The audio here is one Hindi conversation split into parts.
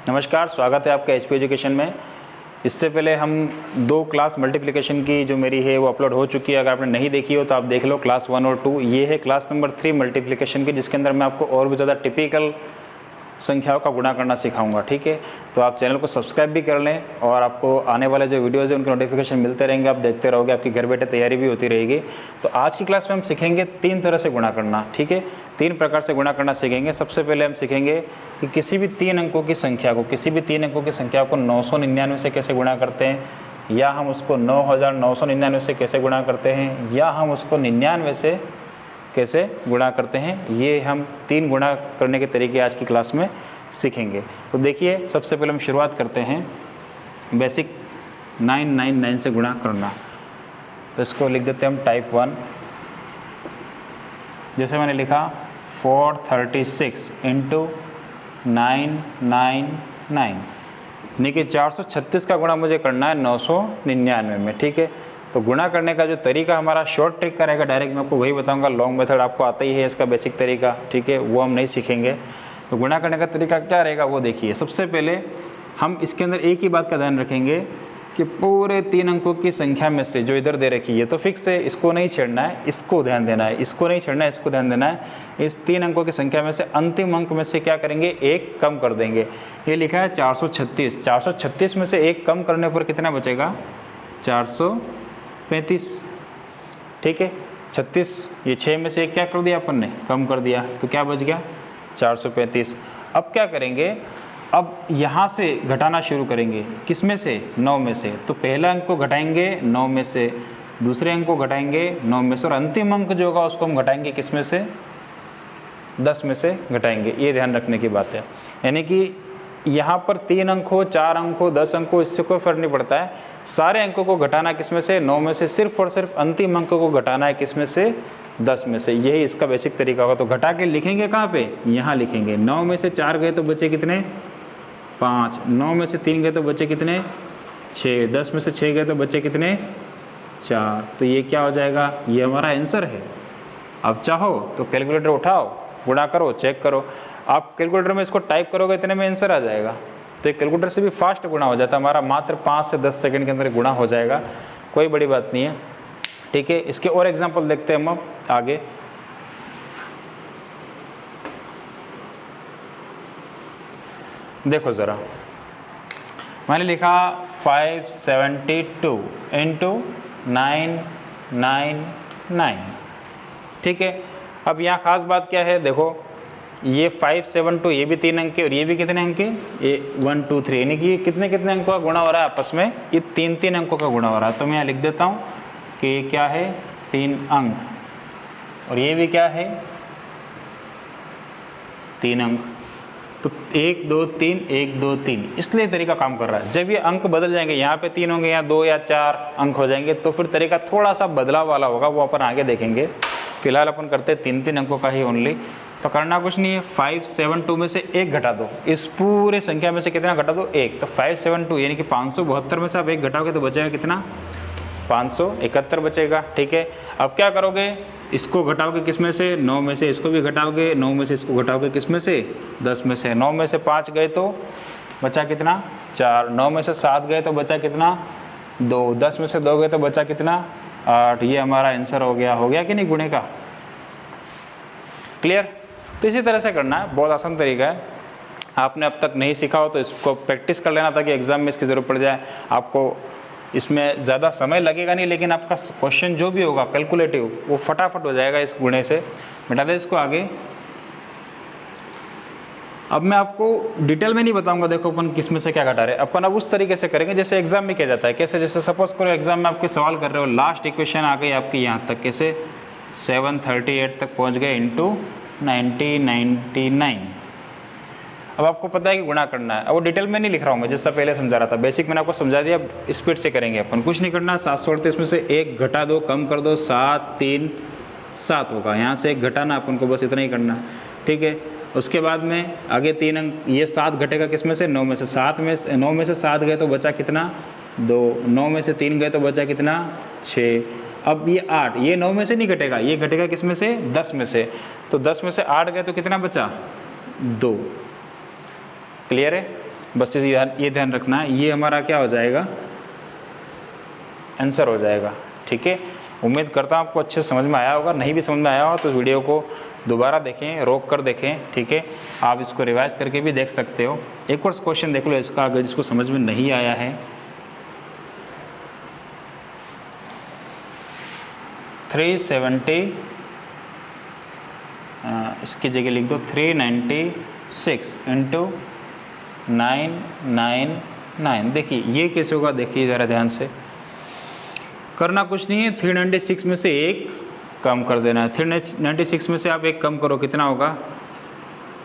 नमस्कार, स्वागत है आपका एचपी एजुकेशन में। इससे पहले हम 2 क्लास मल्टीप्लिकेशन की जो मेरी है वो अपलोड हो चुकी है। अगर आपने नहीं देखी हो तो आप देख लो, क्लास 1 और 2। ये है क्लास नंबर 3 मल्टीप्लिकेशन की, जिसके अंदर मैं आपको और भी ज़्यादा टिपिकल संख्याओं का गुणा करना सिखाऊंगा। ठीक है, तो आप चैनल को सब्सक्राइब भी कर लें और आपको आने वाले जो वीडियोज़ हैं उनके नोटिफिकेशन मिलते रहेंगे, आप देखते रहोगे, आपकी घर बैठे तैयारी भी होती रहेगी। तो आज की क्लास में हम सीखेंगे 3 तरह से गुणा करना। ठीक है, 3 प्रकार से गुणा करना सीखेंगे। सबसे पहले हम सीखेंगे कि किसी भी 3 अंकों की संख्या को 999 से कैसे गुणा करते हैं, या हम उसको 9999 से कैसे गुणा करते हैं, या हम उसको 99 से कैसे गुणा करते हैं। ये हम 3 गुणा करने के तरीके आज की क्लास में सीखेंगे। तो देखिए, सबसे पहले हम शुरुआत करते हैं बेसिक 999 से गुणा करना। तो इसको लिख देते हैं हम टाइप 1। जैसे मैंने लिखा 436 इंटू 999, यानी कि 436 का गुणा मुझे करना है 999 में। ठीक है, तो गुणा करने का जो तरीका हमारा शॉर्ट ट्रिक का रहेगा, डायरेक्ट मैं आपको वही बताऊंगा। लॉन्ग मेथड आपको आता ही है, इसका बेसिक तरीका। ठीक है, वो हम नहीं सीखेंगे। तो गुणा करने का तरीका क्या रहेगा वो देखिए। सबसे पहले हम इसके अंदर एक ही बात का ध्यान रखेंगे कि पूरे 3 अंकों की संख्या में से जो इधर दे रखी है तो फिक्स है, इसको नहीं छेड़ना है, इसको ध्यान देना है, इसको नहीं छेड़ना है, इसको ध्यान देना है। इस 3 अंकों की संख्या में से अंतिम अंक में से क्या करेंगे, 1 कम कर देंगे। ये लिखा है 436। 436 में से 1 कम करने पर कितना बचेगा, 435। ठीक है, 36, ये 6 में से 1 क्या कर दिया अपन ने, कम कर दिया, तो क्या बच गया, 435। अब क्या करेंगे, अब यहाँ से घटाना शुरू करेंगे। किस में से, 9 में से। तो पहला अंक को घटाएंगे 9 में से, दूसरे अंक को घटाएंगे 9 में से, और अंतिम अंक जो होगा उसको हम घटाएंगे किस में से, 10 में से घटाएंगे। ये ध्यान रखने की बात है। यानी कि यहाँ पर 3 अंक हो, 4 अंक हो, 10 अंक हो, इससे कोई फर्क नहीं पड़ता है। सारे अंकों को घटाना किस में से, 9 में से। सिर्फ और सिर्फ अंतिम अंक को घटाना है किस में से, 10 में से। यही इसका बेसिक तरीका होगा। तो घटा के लिखेंगे कहाँ पे, यहाँ लिखेंगे। 9 में से 4 गए तो बचे कितने, 5। 9 में से 3 गए तो बचे कितने, 6। 10 में से 6 गए तो बचे कितने, 4। तो ये क्या हो जाएगा, ये हमारा आंसर है। अब चाहो तो कैलकुलेटर उठाओ, गुणा करो, चेक करो। आप कैलकुलेटर में इसको टाइप करोगे, इतने में आंसर आ जाएगा। तो एक कैलकुलेटर से भी फास्ट गुणा हो जाता है हमारा, मात्र 5 से 10 सेकंड के अंदर गुणा हो जाएगा, कोई बड़ी बात नहीं है। ठीक है, इसके और एग्जांपल देखते हैं हम आगे। देखो ज़रा, मैंने लिखा 572 इंटू 999। ठीक है, अब यहाँ खास बात क्या है, देखो ये 572, ये भी 3 अंक के, और ये भी कितने अंक के, ये 1 2 3, यानी कि कितने कितने अंकों का गुणा हो रहा है आपस में, ये 3 अंकों का गुणा हो रहा है। तो मैं यहाँ लिख देता हूँ कि ये क्या है, 3 अंक, और ये भी क्या है, 3 अंक। तो 1 2 3 1 2 3, इसलिए तरीका काम कर रहा है। जब ये अंक बदल जाएंगे, यहाँ पे 3 होंगे, यहाँ 2 या 4 अंक हो जाएंगे, तो फिर तरीका थोड़ा सा बदलाव वाला होगा, वो अपन आगे देखेंगे। फिलहाल अपन करते हैं 3 अंकों का ही ओनली। तो करना कुछ नहीं है, 572 में से 1 घटा दो। इस पूरे संख्या में से कितना घटा दो, 1। तो 572 यानी कि 572 में से आप 1 घटाओगे तो बचेगा कितना, 571 बचेगा। ठीक है, अब क्या करोगे, इसको घटाओगे किस में से, 9 में से। इसको भी घटाओगे 9 में से, इसको घटाओगे किस में से, 10 में से। 9 में से 5 गए तो बचा कितना, 4। 9 में से 7 गए तो बचा कितना, 2। 10 में से 2 गए तो बचा कितना, 8। ये हमारा आंसर हो गया कि नहीं गुणे का। क्लियर। तो इसी तरह से करना है, बहुत आसान तरीका है। आपने अब तक नहीं सीखा हो तो इसको प्रैक्टिस कर लेना, ताकि एग्जाम में इसकी ज़रूरत पड़ जाए। आपको इसमें ज़्यादा समय लगेगा नहीं, लेकिन आपका क्वेश्चन जो भी होगा कैलकुलेटिव, वो फटाफट हो जाएगा इस गुणे से। मिटा दे इसको आगे। अब मैं आपको डिटेल में नहीं बताऊंगा, देखो अपन किस में से क्या घटा रहे हैं। अपन अब उस तरीके से करेंगे जैसे एग्जाम में किया जाता है। कैसे, जैसे सपोज करो एग्जाम में आपके सवाल कर रहे हो, लास्ट इक्वेशन आ गई आपकी यहाँ तक, कैसे 738 तक पहुँच गए इंटू 9099। अब आपको पता है कि गुणा करना है। अब वो डिटेल में नहीं लिख रहा हूँ मैं, जैसा पहले समझा रहा था। बेसिक मैंने आपको समझा दिया, स्पीड से करेंगे अपन। कुछ नहीं करना, 738 में से 1 घटा दो, कम कर दो, 7 3 7 होगा। यहाँ से 1 घटाना अपन को, बस इतना ही करना। ठीक है, उसके बाद में आगे 3 अंक, ये 7 घटेगा किस में से, 9 में से। 9 में से 7 गए तो बचा कितना, 2। 9 में से 3 गए तो बचा कितना, 6। अब ये 8, ये 9 में से नहीं घटेगा, ये घटेगा किस में से, 10 में से। तो 10 में से 8 गए तो कितना बचा, 2। क्लियर है। बस ये ध्यान रखना है, ये हमारा क्या हो जाएगा, आंसर हो जाएगा। ठीक है, उम्मीद करता हूँ आपको अच्छे से समझ में आया होगा। नहीं भी समझ में आया हो तो वीडियो को दोबारा देखें, रोक कर देखें। ठीक है, आप इसको रिवाइज करके भी देख सकते हो। एक और क्वेश्चन देख लो इसका, अगर जिसको समझ में नहीं आया है। 370 इसकी जगह लिख दो 396 इंटू 999। देखिए ये कैसे होगा, देखिए ज़रा ध्यान से। करना कुछ नहीं है, 396 में से एक कम कर देना है। 396 में से आप एक कम करो, कितना होगा,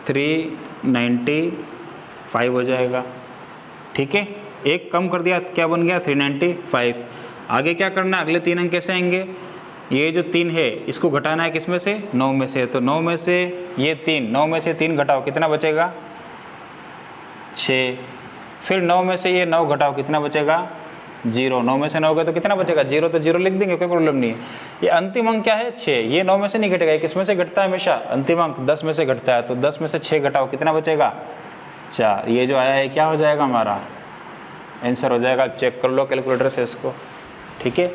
395 हो जाएगा। ठीक है, एक कम कर दिया, क्या बन गया, 395। आगे क्या करना है, अगले 3 अंक कैसे आएंगे, ये जो 3 है इसको घटाना है किस में से, 9 में से। तो 9 में से ये 3, 9 में से 3 घटाओ, कितना बचेगा, 6। फिर 9 में से ये 9 घटाओ, कितना बचेगा, 0। 9 में से 9 गए तो कितना बचेगा, 0। तो 0 लिख देंगे, कोई प्रॉब्लम नहीं है। ये अंतिम अंक क्या है, 6। ये 9 में से नहीं घटेगा, किस में से घटता है हमेशा, अंतिम अंक 10 में से घटता है। तो 10 में से 6 घटाओ, कितना बचेगा, 4। ये जो आया है क्या हो जाएगा, हमारा आंसर हो जाएगा। आप चेक कर लो कैलकुलेटर से इसको। ठीक है,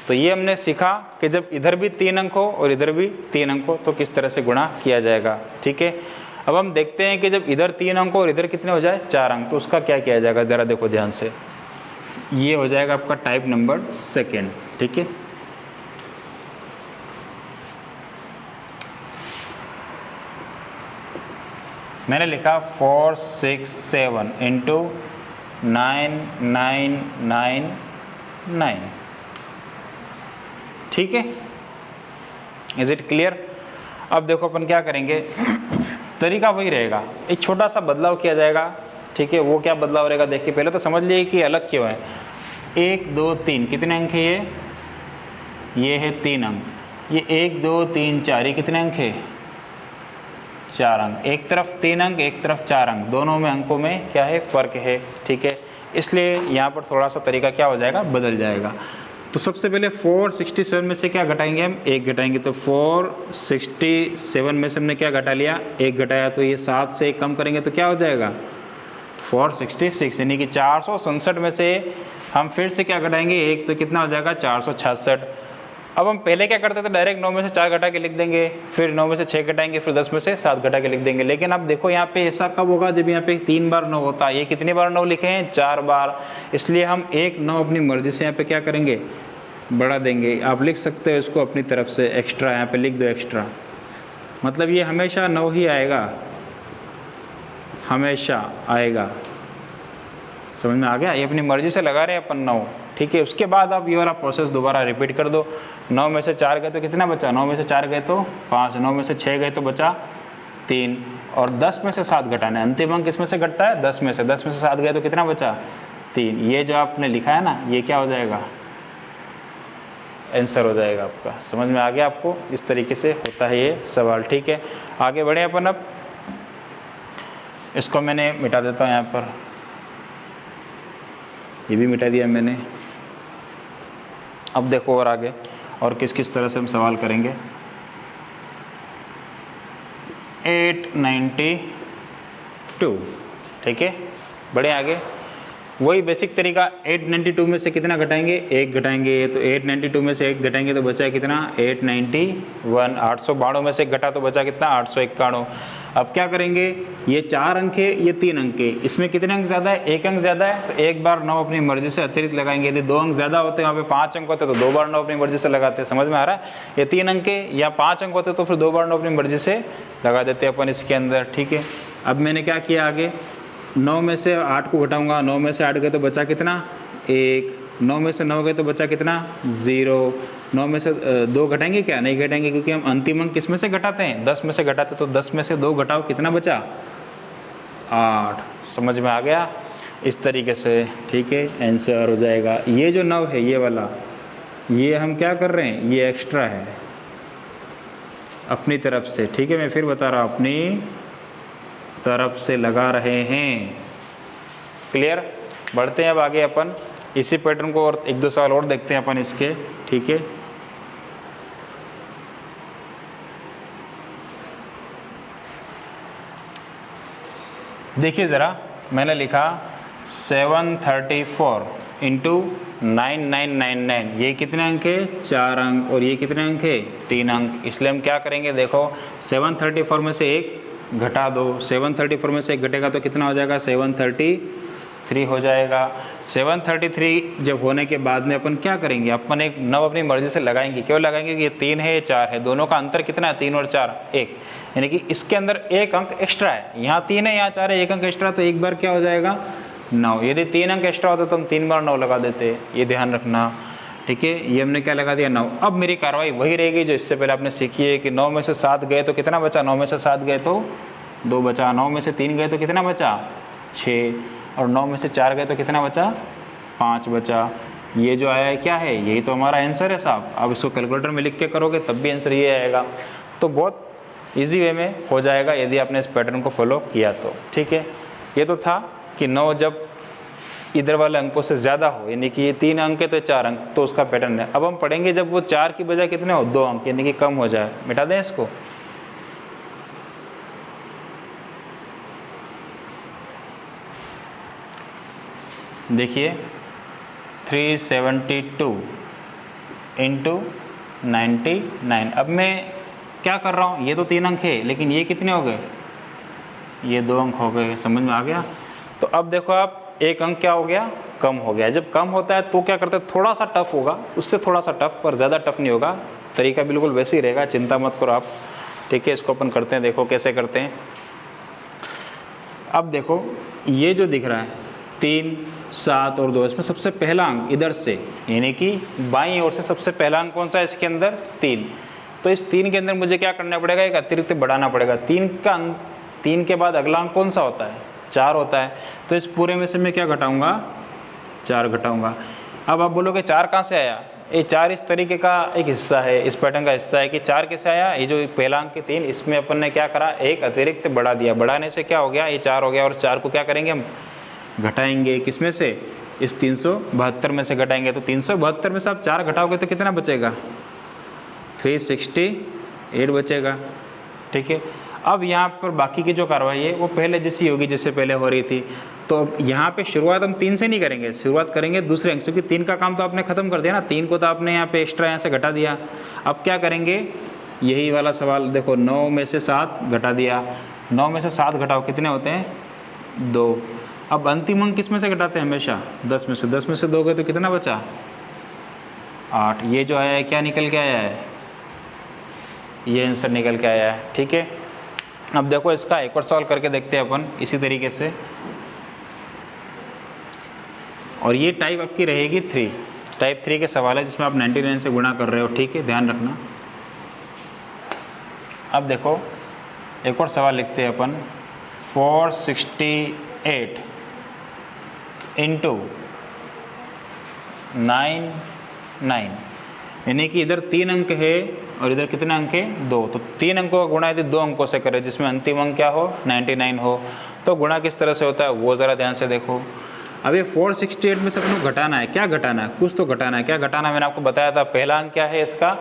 तो ये हमने सीखा कि जब इधर भी 3 अंक हो और इधर भी 3 अंक हो तो किस तरह से गुणा किया जाएगा। ठीक है, अब हम देखते हैं कि जब इधर 3 अंक हो और इधर कितने हो जाए, 4 अंक, तो उसका क्या किया जाएगा, ज़रा देखो ध्यान से। ये हो जाएगा आपका टाइप नंबर 2। ठीक है, मैंने लिखा 467 इंटू 9999। ठीक है, इज इट क्लियर। अब देखो अपन क्या करेंगे, तरीका वही रहेगा, एक छोटा सा बदलाव किया जाएगा। ठीक है, वो क्या बदलाव रहेगा, देखिए पहले तो समझ लिए कि अलग क्यों है। 1 2 3 कितने अंक है, ये है 3 अंक। ये 1 2 3 4, ये कितने अंक है, 4 अंक। एक तरफ 3 अंक, एक तरफ 4 अंक, दोनों में अंकों में क्या है, फ़र्क है। ठीक है, इसलिए यहाँ पर थोड़ा सा तरीका क्या हो जाएगा, बदल जाएगा। तो सबसे पहले 467 में से क्या घटाएंगे हम, 1 घटाएंगे। तो 467 में से हमने क्या घटा लिया, 1 घटाया। तो ये 7 से 1 कम करेंगे तो क्या हो जाएगा, 466, यानी कि 467 में से हम फिर से क्या घटाएंगे, 1, तो कितना हो जाएगा, 466। अब हम पहले क्या करते थे, डायरेक्ट 9 में से 4 घटा के लिख देंगे, फिर 9 में से 6 घटाएंगे, फिर 10 में से 7 घटा के लिख देंगे। लेकिन अब देखो यहाँ पे ऐसा कब होगा, जब यहाँ पे 3 बार 9 होता है। ये कितनी बार 9 लिखे हैं, 4 बार। इसलिए हम एक 9 अपनी मर्जी से यहाँ पे क्या करेंगे, बढ़ा देंगे। आप लिख सकते हो इसको अपनी तरफ से एक्स्ट्रा, यहाँ पे लिख दो एक्स्ट्रा, मतलब ये हमेशा 9 ही आएगा, हमेशा आएगा। समझ में आ गया, ये अपनी मर्जी से लगा रहे हैं अपन 9। ठीक है, उसके बाद आप ये वाला प्रोसेस दोबारा रिपीट कर दो। 9 में से 4 गए तो कितना बचा, 9 में से 4 गए तो 5, 9 में से 6 गए तो बचा 3, और 10 में से 7 घटाना है। अंतिम अंक किसमें से घटता है, 10 में से। 10 में से 7 गए तो कितना बचा, 3। ये जो आपने लिखा है ना, ये क्या हो जाएगा, आंसर हो जाएगा आपका। समझ में आ गया आपको, इस तरीके से होता है ये सवाल। ठीक है, आगे बढ़े अपन। अब इसको मैंने मिटा देता हूँ यहाँ पर, ये भी मिटा दिया मैंने। अब देखो और आगे और किस किस तरह से हम सवाल करेंगे। 892, ठीक है, बढ़े आगे। वही बेसिक तरीका, 892 में से कितना घटाएंगे, 1 घटाएंगे। तो 892 में से 1 घटाएंगे तो बचा कितना, 891। 892 में से घटा तो बचा कितना, 891। अब क्या करेंगे, ये 4 अंक है, ये 3 अंक है, इसमें कितने अंक ज़्यादा है, 1 अंक ज़्यादा है। तो एक बार 9 अपनी मर्जी से अतिरिक्त लगाएंगे। यदि 2 अंक ज़्यादा होते हैं, वहाँ पे 5 अंक होते तो 2 बार 9 अपनी मर्जी से लगाते हैं। समझ में आ रहा है, ये 3 अंक है या 5 अंक होते तो फिर 2 बार 9 अपनी मर्जी से लगा देते अपन इसके अंदर। ठीक है, अब मैंने क्या किया, आगे 9 में से 8 को घटाऊंगा। 9 में से 8 गए तो बचा कितना, 1। 9 में से 9 गए तो बचा कितना, 0। 9 में से 2 घटाएंगे क्या, नहीं घटाएंगे, क्योंकि हम अंतिम अंक किस में से घटाते हैं, 10 में से घटाते। तो 10 में से 2 घटाओ, कितना बचा, 8। समझ में आ गया, इस तरीके से। ठीक है, आंसर हो जाएगा। ये जो 9 है, ये वाला, ये हम क्या कर रहे हैं, ये एक्स्ट्रा है अपनी तरफ से। ठीक है, मैं फिर बता रहा हूँ, अपनी तरफ से लगा रहे हैं। क्लियर, बढ़ते हैं अब आगे अपन। इसी पैटर्न को और 1-2 सवाल और देखते हैं अपन इसके। ठीक है, देखिए ज़रा, मैंने लिखा 734 इंटू 9999, ये कितने अंक है? 4 अंक, और ये कितने अंक है? 3 अंक। इसलिए हम क्या करेंगे, देखो 734 में से एक घटा दो, 734 में से एक घटेगा तो कितना हो जाएगा? 733 हो जाएगा। 733 जब होने के बाद में अपन क्या करेंगे, अपन एक 9 अपनी मर्जी से लगाएंगे। क्यों लगाएंगे कि ये 3 है, ये 4 है, दोनों का अंतर कितना है? 3 और 4 1, यानी कि इसके अंदर एक अंक एक्स्ट्रा है। यहाँ 3 है, यहाँ 4 है, एक अंक एक्स्ट्रा, तो एक बार क्या हो जाएगा? 9। यदि 3 अंक एक्स्ट्रा होता तो हम 3 बार 9 लगा देते, ये ध्यान रखना। ठीक है, ये हमने क्या लगा दिया? 9। अब मेरी कार्रवाई वही रहेगी जो इससे पहले आपने सीखी है कि 9 में से 7 गए तो कितना बचा? 9 में से 7 गए तो 2 बचा, 9 में से 3 गए तो कितना बचा? 6, और 9 में से 4 गए तो कितना बचा? 5 बचा। ये जो आया है क्या है? यही तो हमारा आंसर है साहब। अब इसको कैलकुलेटर में लिख के करोगे तब भी आंसर ये आएगा। तो बहुत ईजी वे में हो जाएगा यदि आपने इस पैटर्न को फॉलो किया तो। ठीक है, ये तो था कि 9 जब इधर वाले अंकों से ज़्यादा हो, यानी कि ये 3 अंक है तो 4 अंक, तो उसका पैटर्न है। अब हम पढ़ेंगे जब वो 4 की बजाय कितने हो? 2 अंक, यानी कि कम हो जाए। मिटा दें इसको। देखिए 372 इंटू 99। अब मैं क्या कर रहा हूँ, ये तो 3 अंक है, लेकिन ये कितने हो गए? ये 2 अंक हो गए। समझ में आ गया? तो अब देखो आप, एक अंक क्या हो गया? कम हो गया। जब कम होता है तो क्या करते हैं? थोड़ा सा टफ होगा, उससे थोड़ा सा टफ, पर ज़्यादा टफ नहीं होगा। तरीका बिल्कुल वैसे ही रहेगा, चिंता मत करो आप। ठीक है, इसको अपन करते हैं, देखो कैसे करते हैं। अब देखो ये जो दिख रहा है 3, 7 और 2, इसमें सबसे पहला अंक इधर से, यानी कि बाईं ओर से सबसे पहला अंक कौन सा है इसके अंदर? 3। तो इस 3 के अंदर मुझे क्या करना पड़ेगा? एक अतिरिक्त बढ़ाना पड़ेगा। 3 के बाद अगला अंक कौन सा होता है? 4 होता है। तो इस पूरे में से मैं क्या घटाऊंगा? 4 घटाऊंगा। अब आप बोलोगे 4 कहाँ से आया? ये 4 इस तरीके का एक हिस्सा है, इस पैटर्न का हिस्सा है कि 4 कैसे आया? ये जो पहला अंक है 3, इसमें अपन ने क्या करा? एक अतिरिक्त बढ़ा दिया। बढ़ाने से क्या हो गया? ये 4 हो गया, और 4 को क्या करेंगे हम? घटाएंगे। किस में से? इस 372 में से घटाएंगे। तो 372 में से आप 4 घटाओगे तो कितना बचेगा? 368 बचेगा। ठीक है, अब यहाँ पर बाकी की जो कार्रवाई है वो पहले जैसी होगी जैसे पहले हो रही थी। तो यहाँ पे शुरुआत हम 3 से नहीं करेंगे, शुरुआत करेंगे दूसरे अंक से, क्योंकि 3 का काम तो आपने खत्म कर दिया ना। 3 को तो आपने यहाँ पे एक्स्ट्रा यहाँ से घटा दिया। अब क्या करेंगे? यही वाला सवाल देखो, 9 में से 7 घटा दिया। 9 में से 7 घटाओ, कितने होते हैं? 2। अब अंतिम अंक किस में से घटाते हैं? हमेशा 10 में से। 10 में से 2 गए तो कितना बचा? 8। ये जो आया है क्या निकल के आया है? ये आंसर निकल के आया है। ठीक है, अब देखो इसका एक और सवाल करके देखते हैं अपन इसी तरीके से। और ये टाइप आपकी रहेगी 3, टाइप 3 के सवाल है जिसमें आप 99 से गुणा कर रहे हो। ठीक है, ध्यान रखना। अब देखो एक और सवाल लिखते हैं अपन। 468 इंटू 99, यानी कि इधर 3 अंक है और इधर कितने अंक है? 2। तो 3 अंकों का गुणा यदि 2 अंकों से करें जिसमें अंतिम अंक क्या हो? 99 हो, तो गुणा किस तरह से होता है वो ज़रा ध्यान से देखो। अब ये 468 में से अपने को घटाना है। क्या घटाना है? कुछ तो घटाना है। क्या घटाना है? मैंने आपको बताया था। पहला अंक क्या है इसका?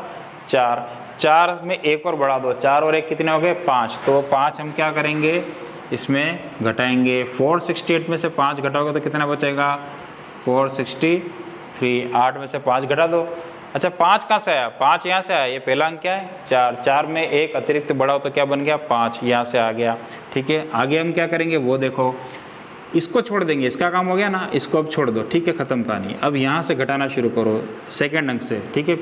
4। 4 में एक और बढ़ा दो, 4 और 1 कितने हो गए? 5। तो 5 हम क्या करेंगे? इसमें घटाएंगे। 468 में से 5 घटाओगे तो कितना बचेगा? 463। 8 में से 5 घटा दो। अच्छा, 5 कहाँ से आया? 5 यहाँ से आया। ये पहला अंक क्या है? 4। 4 में एक अतिरिक्त बढ़ाओ तो क्या बन गया? 5 यहाँ से आ गया। ठीक है, आगे हम क्या करेंगे वो देखो। इसको छोड़ देंगे, इसका काम हो गया ना, इसको अब छोड़ दो। ठीक है, ख़त्म कहानी। अब यहाँ से घटाना शुरू करो सेकंड अंक से। ठीक है,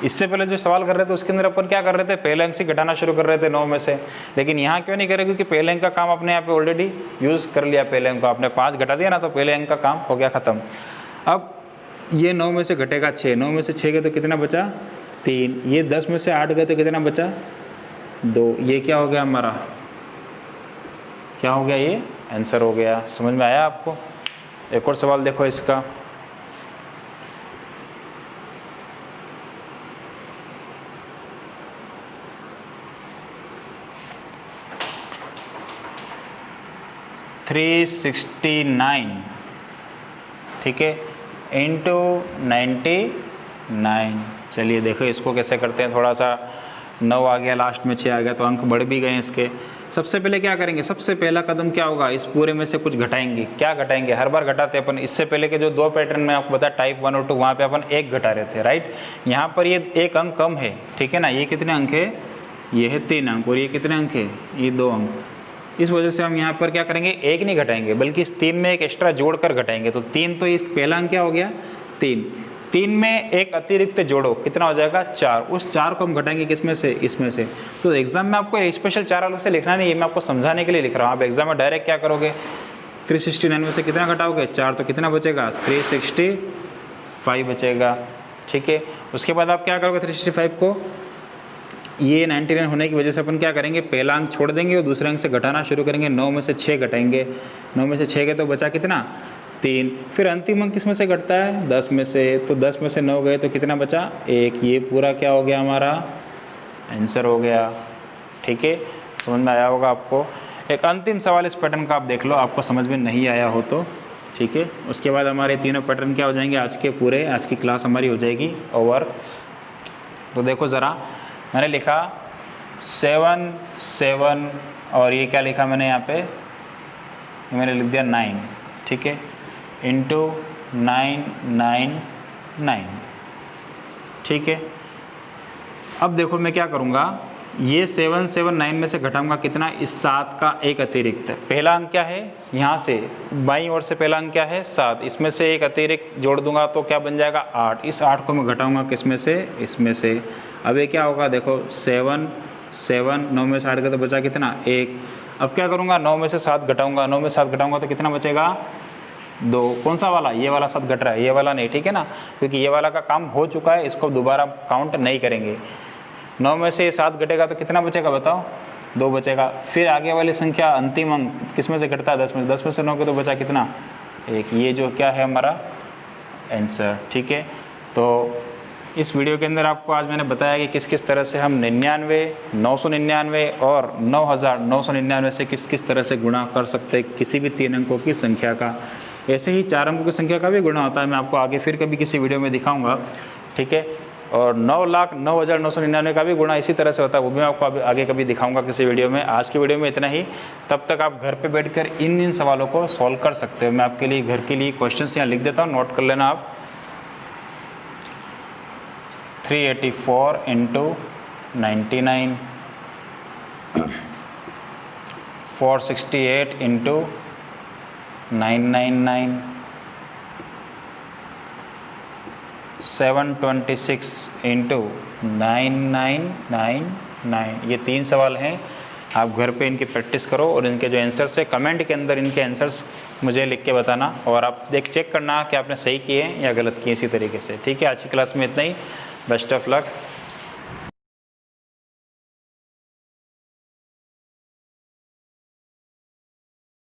इससे पहले जो सवाल कर रहे थे उसके अंदर अपन क्या कर रहे थे? पहले अंक से घटाना शुरू कर रहे थे 9 में से। लेकिन यहाँ क्यों नहीं करें? क्योंकि पहले अंक का काम अपने यहाँ पे ऑलरेडी यूज़ कर लिया। पहले अंक को आपने 5 घटा दिया ना, तो पहले अंक का काम हो गया ख़त्म। अब ये 9 में से घटेगा 6। 9 में से 6 गए तो कितना बचा? 3। ये 10 में से 8 गए तो कितना बचा? 2। ये क्या हो गया हमारा? क्या हो गया? ये आंसर हो गया। समझ में आया आपको? एक और सवाल देखो इसका। $369, ठीक है, इंटू 99। चलिए देखो इसको कैसे करते हैं। थोड़ा सा 9 आ गया, लास्ट में 6 आ गया, तो अंक बढ़ भी गए इसके। सबसे पहले क्या करेंगे, सबसे पहला कदम क्या होगा, इस पूरे में से कुछ घटाएंगे। क्या घटाएंगे, हर बार घटाते अपन। इससे पहले के जो 2 पैटर्न में आपको बताया टाइप 1 और 2, वहाँ पे अपन 1 घटा रहे थे, राइट। यहाँ पर ये 1 अंक कम है, ठीक है ना। ये कितने अंक है, ये है 3 अंक, और ये कितने अंक है, ये 2 अंक। इस वजह से हम यहाँ पर क्या करेंगे, 1 नहीं घटाएंगे, बल्कि इस 3 में 1 एक्स्ट्रा जोड़ कर घटाएंगे। तो 3, तो इस पहला अंक क्या हो गया, 3 में 1 अतिरिक्त जोड़ो, कितना हो जाएगा, 4। उस 4 को हम घटाएंगे किसमें से, इसमें से। तो एग्जाम में आपको स्पेशल 4 अलग से लिखना नहीं है, मैं आपको समझाने के लिए लिख रहा हूँ। आप एग्जाम में डायरेक्ट क्या करोगे, 369 में से कितना घटाओगे, 4, तो कितना बचेगा, 365 बचेगा, ठीक है। उसके बाद आप क्या करोगे, 365 को, ये 99 होने की वजह से अपन क्या करेंगे, पहला अंक छोड़ देंगे और दूसरे अंक से घटाना शुरू करेंगे। 9 में से 6 घटाएंगे, 9 में से 6 गए तो बचा कितना, 3। फिर अंतिम अंक किस में से घटता है, 10 में से। तो 10 में से 9 गए तो कितना बचा, 1। ये पूरा क्या हो गया, हमारा आंसर हो गया, ठीक है। समझ में आया होगा आपको। एक अंतिम सवाल इस पैटर्न का आप देख लो, आपको समझ में नहीं आया हो तो, ठीक है। उसके बाद हमारे तीनों पैटर्न क्या हो जाएंगे, आज के पूरे, आज की क्लास हमारी हो जाएगी ओवर। तो देखो ज़रा, मैंने लिखा 7 7, और ये क्या लिखा मैंने यहाँ पे, मैंने लिख दिया 9, ठीक है, इंटू 9 9 9, ठीक है। अब देखो मैं क्या करूँगा, ये 7 7 9 में से घटाऊंगा कितना, इस 7 का 1 अतिरिक्त। पहला अंक क्या है, यहाँ से बाईं ओर से पहला अंक क्या है, 7। इसमें से 1 अतिरिक्त जोड़ दूंगा तो क्या बन जाएगा, 8। इस 8 को मैं घटाऊंगा किस में से, इसमें से। अब ये क्या होगा, देखो 7 7, 9 में से 8 गया तो बचा कितना, 1। अब क्या करूँगा, 9 में से 7 घटाऊंगा, 9 में 7 घटाऊंगा तो कितना बचेगा, 2। कौन सा वाला, ये वाला 7 घट रहा है, ये वाला नहीं, ठीक है ना, क्योंकि ये वाला का काम हो चुका है, इसको दोबारा काउंट नहीं करेंगे। 9 में से 7 घटेगा तो कितना बचेगा, बताओ, 2 बचेगा। फिर आगे वाली संख्या अंतिम अंक किस में से घटता है, 10 में से। 10 में से 9 के तो बचा कितना, 1। ये जो क्या है हमारा आंसर, ठीक है। तो इस वीडियो के अंदर आपको आज मैंने बताया कि किस किस तरह से हम 99, 999 और 9999 से किस किस तरह से गुणा कर सकते हैं किसी भी 3 अंकों की संख्या का। ऐसे ही 4 अंकों की संख्या का भी गुणा होता है, मैं आपको आगे फिर कभी किसी वीडियो में दिखाऊंगा, ठीक है। और 9,09,999 का भी गुणा इसी तरह से होता है, वो भी मैं आपको आगे कभी दिखाऊंगा किसी वीडियो में। आज की वीडियो में इतना ही। तब तक आप घर पे बैठकर इन सवालों को सॉल्व कर सकते हो। मैं आपके लिए घर के लिए क्वेश्चंस यहाँ लिख देता हूँ, नोट कर लेना आप। 384 इंटू 99, 468 इंटू 999, 726 इंटू 9999। ये 3 सवाल हैं, आप घर पे इनकी प्रैक्टिस करो और इनके जो आंसर्स है कमेंट के अंदर इनके आंसर्स मुझे लिख के बताना, और आप चेक करना कि आपने सही किए हैं या गलत किए, इसी तरीके से, ठीक है। आज की क्लास में इतना ही। Best of luck.